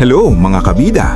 Hello mga kabida!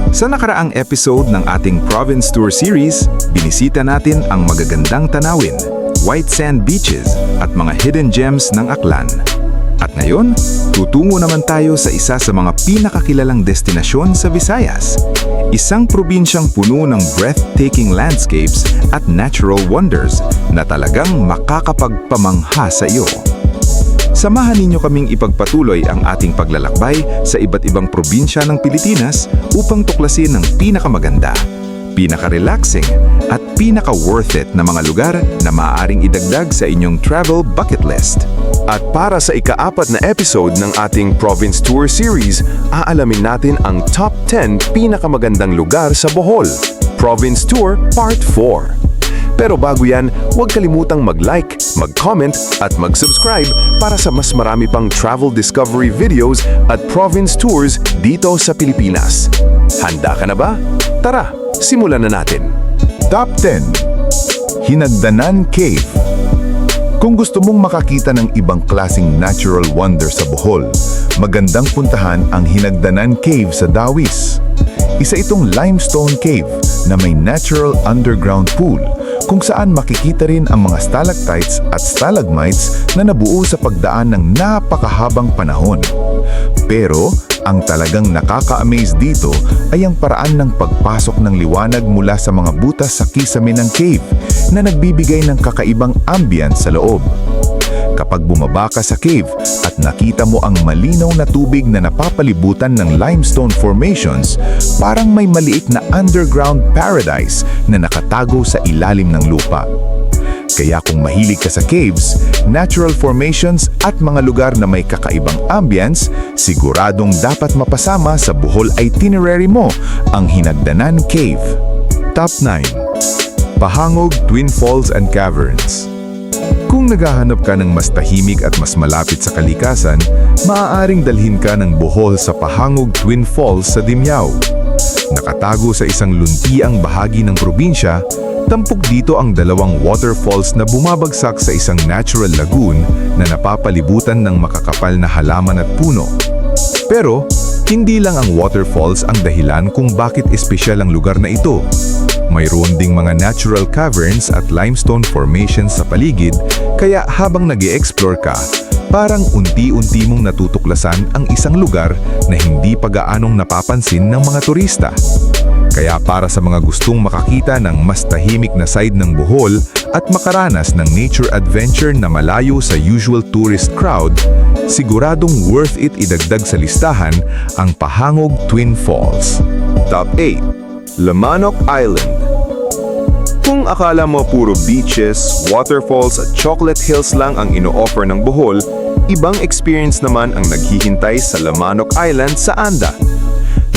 Sa nakaraang episode ng ating Province Tour Series, binisita natin ang magagandang tanawin, white sand beaches at mga hidden gems ng Aklan. At ngayon, tutungo naman tayo sa isa sa mga pinakakilalang destinasyon sa Visayas. Isang probinsyang puno ng breathtaking landscapes at natural wonders na talagang makakapagpamangha sa iyo. Samahan ninyo kaming ipagpatuloy ang ating paglalakbay sa iba't ibang probinsya ng Pilipinas upang tuklasin ang pinakamaganda, pinaka-relaxing at pinaka-worth it na mga lugar na maaaring idagdag sa inyong travel bucket list. At para sa ika-4 na episode ng ating Province Tour Series, aalamin natin ang top 10 pinakamagandang lugar sa Bohol. Province Tour Part 4. Pero bago yan, huwag kalimutang mag-like, mag-comment at mag-subscribe para sa mas marami pang travel discovery videos at province tours dito sa Pilipinas. Handa ka na ba? Tara, simulan na natin. Top 10. Hinagdanan Cave. Kung gusto mong makakita ng ibang klasing natural wonder sa Bohol, magandang puntahan ang Hinagdanan Cave sa Dawis. Isa itong limestone cave na may natural underground pool kung saan makikita rin ang mga stalactites at stalagmites na nabuo sa pagdaan ng napakahabang panahon. Pero ang talagang nakaka-amaze dito ay ang paraan ng pagpasok ng liwanag mula sa mga butas sa kisame ng cave na nagbibigay ng kakaibang ambience sa loob. Kapag bumaba ka sa cave at nakita mo ang malinaw na tubig na napapalibutan ng limestone formations, parang may maliit na underground paradise na nakatago sa ilalim ng lupa. Kaya kung mahilig ka sa caves, natural formations at mga lugar na may kakaibang ambience, siguradong dapat mapasama sa Bohol itinerary mo ang Hinagdanan Cave. Top 9. Pahangog Twin Falls and Caverns. Kung naghahanap ka ng mas tahimik at mas malapit sa kalikasan, maaaring dalhin ka ng Bohol sa Pahangog Twin Falls sa Dimyao. Nakatago sa isang luntiang bahagi ng probinsya, tampok dito ang dalawang waterfalls na bumabagsak sa isang natural lagoon na napapalibutan ng makakapal na halaman at puno. Pero, hindi lang ang waterfalls ang dahilan kung bakit espesyal ang lugar na ito. Mayroon ding mga natural caverns at limestone formations sa paligid, kaya habang nag-e-explore ka, parang unti-unti mong natutuklasan ang isang lugar na hindi pa gaanong napapansin ng mga turista. Kaya para sa mga gustong makakita ng mas tahimik na side ng Bohol at makaranas ng nature adventure na malayo sa usual tourist crowd, siguradong worth it idagdag sa listahan ang Pahangog Twin Falls. Top 8. Lamanok Island. Kung akala mo puro beaches, waterfalls at chocolate hills lang ang ino-offer ng Bohol, ibang experience naman ang naghihintay sa Lamanok Island sa Anda.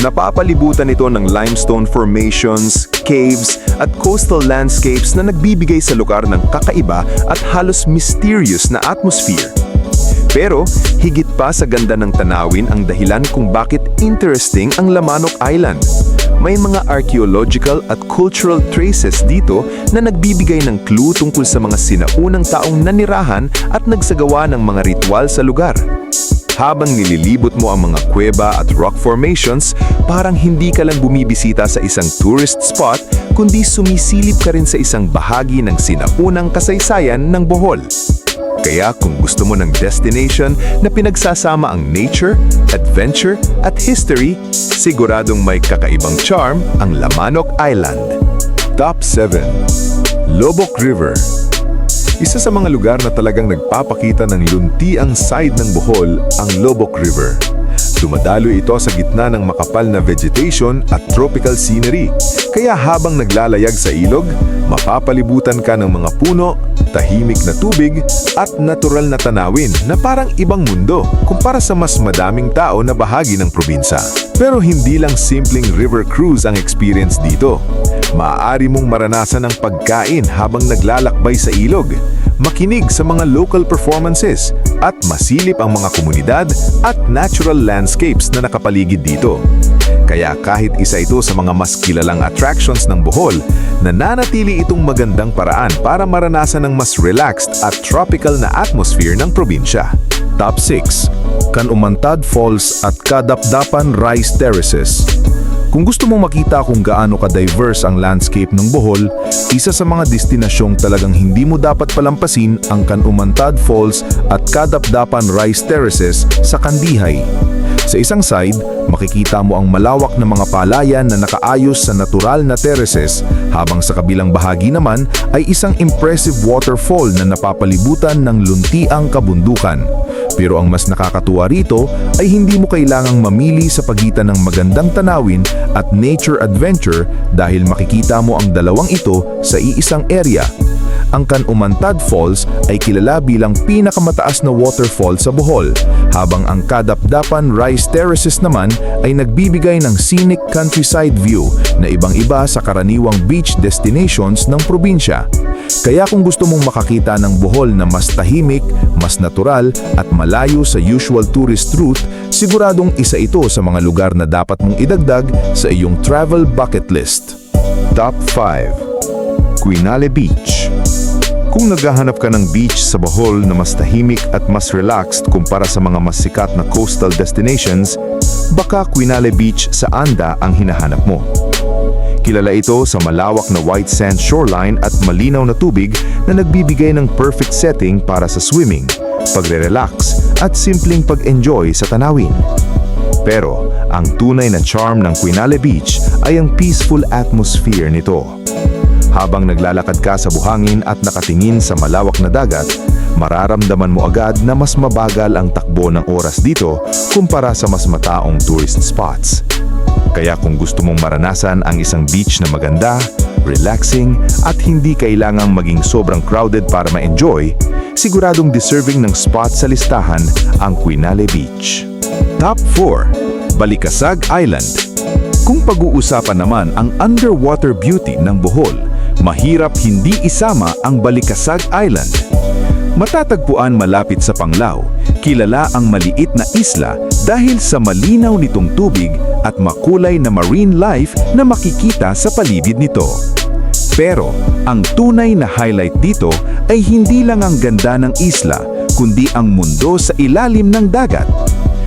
Napapalibutan ito ng limestone formations, caves at coastal landscapes na nagbibigay sa lugar ng kakaiba at halos mysterious na atmosphere. Pero higit pa sa ganda ng tanawin ang dahilan kung bakit interesting ang Lamanok Island. May mga archaeological at cultural traces dito na nagbibigay ng clue tungkol sa mga sinaunang taong nanirahan at nagsagawa ng mga ritual sa lugar. Habang nililibot mo ang mga kuweba at rock formations, parang hindi ka lang bumibisita sa isang tourist spot, kundi sumisilip ka rin sa isang bahagi ng sinaunang kasaysayan ng Bohol. Kaya kung gusto mo ng destination na pinagsasama ang nature, adventure at history, siguradong may kakaibang charm ang Lamanok Island. Top 7. Lobok River. Isa sa mga lugar na talagang nagpapakita ng luntiang side ng Bohol ang Lobok River. Dumadaloy ito sa gitna ng makapal na vegetation at tropical scenery. Kaya habang naglalayag sa ilog, mapapalibutan ka ng mga puno, tahimik na tubig at natural na tanawin na parang ibang mundo kumpara sa mas madaming tao na bahagi ng probinsya. Pero hindi lang simpleng river cruise ang experience dito. Maaari mong maranasan ang pagkain habang naglalakbay sa ilog, makinig sa mga local performances, at masilip ang mga komunidad at natural landscapes na nakapaligid dito. Kaya kahit isa ito sa mga mas kilalang attractions ng Bohol, nananatili itong magandang paraan para maranasan ng mas relaxed at tropical na atmosphere ng probinsya. Top 6. Kanumantad Falls at Kadapdapan Rice Terraces. Kung gusto mong makita kung gaano ka-diverse ang landscape ng Bohol, isa sa mga destinasyong talagang hindi mo dapat palampasin ang Kanumantad Falls at Kadapdapan Rice Terraces sa Kandihay. Sa isang side, makikita mo ang malawak na mga palayan na nakaayos sa natural na terraces, habang sa kabilang bahagi naman ay isang impressive waterfall na napapalibutan ng luntiang kabundukan. Pero ang mas nakakatuwa rito ay hindi mo kailangang mamili sa pagitan ng magandang tanawin at nature adventure dahil makikita mo ang dalawang ito sa iisang area. Ang Kanumantad Falls ay kilala bilang pinakamataas na waterfall sa Bohol, habang ang Kadapdapan Rice Terraces naman ay nagbibigay ng scenic countryside view na ibang-iba sa karaniwang beach destinations ng probinsya. Kaya kung gusto mong makakita ng Bohol na mas tahimik, mas natural at malayo sa usual tourist route, siguradong isa ito sa mga lugar na dapat mong idagdag sa iyong travel bucket list. Top 5. Quinale Beach. Kung naghahanap ka ng beach sa Bohol na mas tahimik at mas relaxed kumpara sa mga mas sikat na coastal destinations, baka Quinale Beach sa Anda ang hinahanap mo. Kilala ito sa malawak na white sand shoreline at malinaw na tubig na nagbibigay ng perfect setting para sa swimming, pagre-relax at simpleng pag-enjoy sa tanawin. Pero ang tunay na charm ng Quinale Beach ay ang peaceful atmosphere nito. Habang naglalakad ka sa buhangin at nakatingin sa malawak na dagat, mararamdaman mo agad na mas mabagal ang takbo ng oras dito kumpara sa mas mataong tourist spots. Kaya kung gusto mong maranasan ang isang beach na maganda, relaxing at hindi kailangang maging sobrang crowded para ma-enjoy, siguradong deserving ng spot sa listahan ang Quinale Beach. Top 4. Balikasag Island. Kung pag-uusapan naman ang underwater beauty ng Bohol, mahirap hindi isama ang Balikasag Island. Matatagpuan malapit sa Panglao, kilala ang maliit na isla dahil sa malinaw nitong tubig at makulay na marine life na makikita sa paligid nito. Pero ang tunay na highlight dito ay hindi lang ang ganda ng isla, kundi ang mundo sa ilalim ng dagat.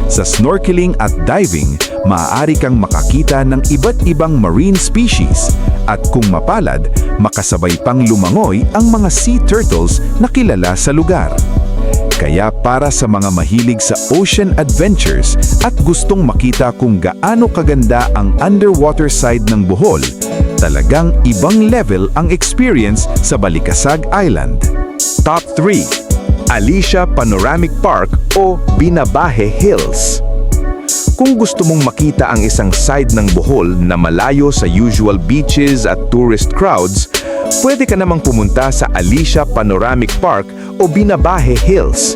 Sa snorkeling at diving, maaari kang makakita ng iba't ibang marine species at kung mapalad, makasabay pang lumangoy ang mga sea turtles na kilala sa lugar. Kaya para sa mga mahilig sa ocean adventures at gustong makita kung gaano kaganda ang underwater side ng Bohol, talagang ibang level ang experience sa Balikasag Island. Top 3. Alicia Panoramic Park o Binabahe Hills. Kung gusto mong makita ang isang side ng Bohol na malayo sa usual beaches at tourist crowds, pwede ka namang pumunta sa Alicia Panoramic Park o Binabahe Hills.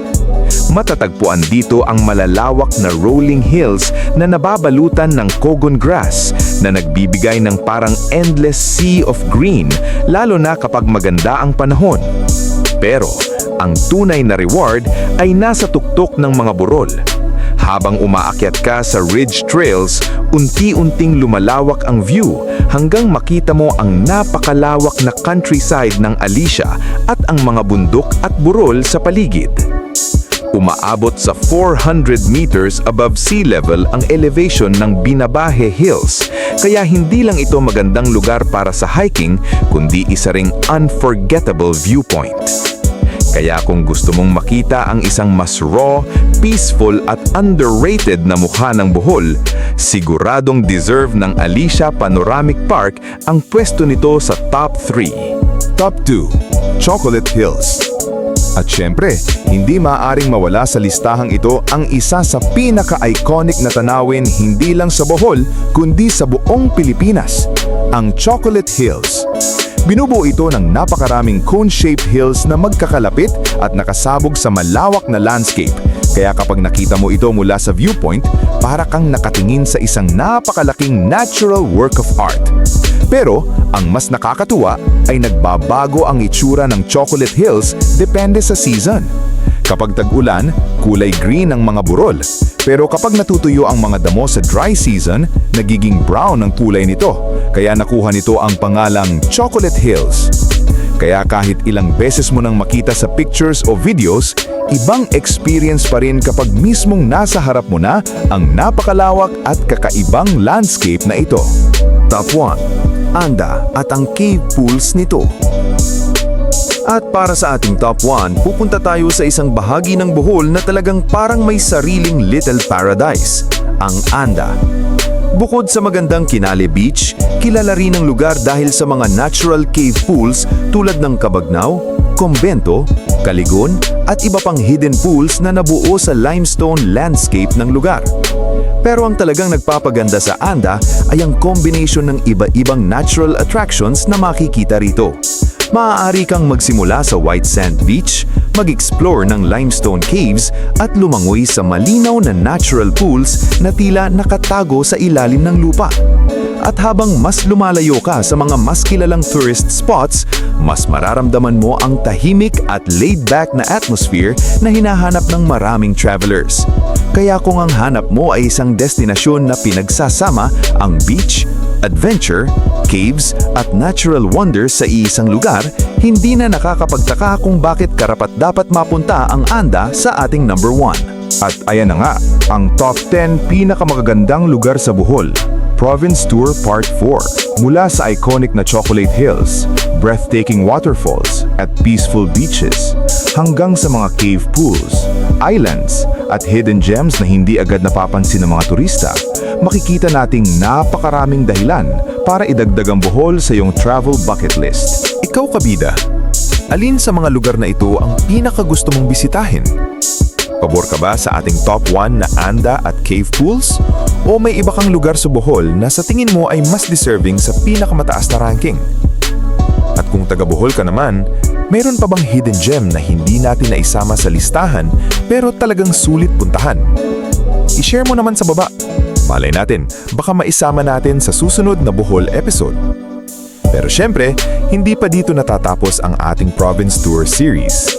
Matatagpuan dito ang malalawak na rolling hills na nababalutan ng cogon grass na nagbibigay ng parang endless sea of green, lalo na kapag maganda ang panahon. Pero ang tunay na reward ay nasa tuktok ng mga burol. Habang umaakyat ka sa ridge trails, unti-unting lumalawak ang view hanggang makita mo ang napakalawak na countryside ng Alicia at ang mga bundok at burol sa paligid. Umaabot sa 400 meters above sea level ang elevation ng Binabahe Hills, kaya hindi lang ito magandang lugar para sa hiking, kundi isa ring unforgettable viewpoint. Kaya kung gusto mong makita ang isang mas raw, peaceful at underrated na mukha ng Bohol, siguradong deserve ng Alicia Panoramic Park ang pwesto nito sa top 3. Top 2. Chocolate Hills. At syempre, hindi maaaring mawala sa listahang ito ang isa sa pinaka-iconic na tanawin hindi lang sa Bohol, kundi sa buong Pilipinas, ang Chocolate Hills. Binubuo ito ng napakaraming cone-shaped hills na magkakalapit at nakasabog sa malawak na landscape. Kaya kapag nakita mo ito mula sa viewpoint, para kang nakatingin sa isang napakalaking natural work of art. Pero ang mas nakakatuwa ay nagbabago ang itsura ng Chocolate Hills depende sa season. Kapag tag-ulan, kulay green ang mga burol. Pero kapag natutuyo ang mga damo sa dry season, nagiging brown ang kulay nito. Kaya nakuha nito ang pangalang Chocolate Hills. Kaya kahit ilang beses mo nang makita sa pictures o videos, ibang experience pa rin kapag mismong nasa harap mo na ang napakalawak at kakaibang landscape na ito. Top 1. Anda at ang cave pools nito. At para sa ating top 1, pupunta tayo sa isang bahagi ng Bohol na talagang parang may sariling little paradise, ang Anda. Bukod sa magandang Kinale Beach, kilala rin ang lugar dahil sa mga natural cave pools tulad ng Cabagnaw, Convento, Caligon at iba pang hidden pools na nabuo sa limestone landscape ng lugar. Pero ang talagang nagpapaganda sa Anda ay ang combination ng iba-ibang natural attractions na makikita rito. Maaari kang magsimula sa White Sand Beach, mag-explore ng limestone caves at lumangoy sa malinaw na natural pools na tila nakatago sa ilalim ng lupa. At habang mas lumalayo ka sa mga mas kilalang tourist spots, mas mararamdaman mo ang tahimik at laid-back na atmosphere na hinahanap ng maraming travelers. Kaya kung ang hanap mo ay isang destinasyon na pinagsasama ang beach, adventure, caves at natural wonders sa iisang lugar, hindi na nakakapagtaka kung bakit karapat-dapat mapunta ang Anda sa ating number 1. At ayan na nga, ang top 10 pinakamagagandang lugar sa Bohol. Province Tour Part 4. Mula sa iconic na Chocolate Hills, breathtaking waterfalls at peaceful beaches, hanggang sa mga cave pools, islands at hidden gems na hindi agad napapansin ng mga turista, makikita nating napakaraming dahilan para idagdag ang Bohol sa iyong travel bucket list. Ikaw kabida, alin sa mga lugar na ito ang pinakagusto mong bisitahin? Pabor ka ba sa ating top 1 na Anda at cave pools? O may iba kang lugar sa Bohol na sa tingin mo ay mas deserving sa pinakamataas na ranking? At kung taga Bohol ka naman, mayroon pa bang hidden gem na hindi natin naisama sa listahan pero talagang sulit puntahan? I-share mo naman sa baba. Malay natin, baka maisama natin sa susunod na Bohol episode. Pero syempre, hindi pa dito natatapos ang ating province tour series.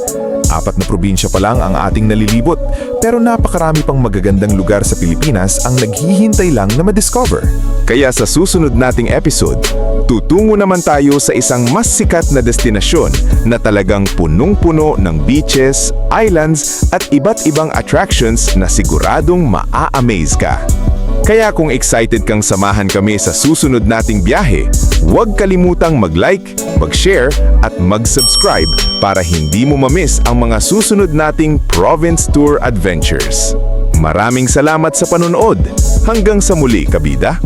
4 na probinsya pa lang ang ating nalilibot, pero napakarami pang magagandang lugar sa Pilipinas ang naghihintay lang na ma-discover. Kaya sa susunod nating episode, tutungo naman tayo sa isang mas sikat na destinasyon na talagang punong-puno ng beaches, islands at iba't ibang attractions na siguradong maa-amaze ka. Kaya kung excited kang samahan kami sa susunod nating biyahe, huwag kalimutang mag-like, mag-share at mag-subscribe para hindi mo ma-miss ang mga susunod nating province tour adventures. Maraming salamat sa panonood. Hanggang sa muli, kabida!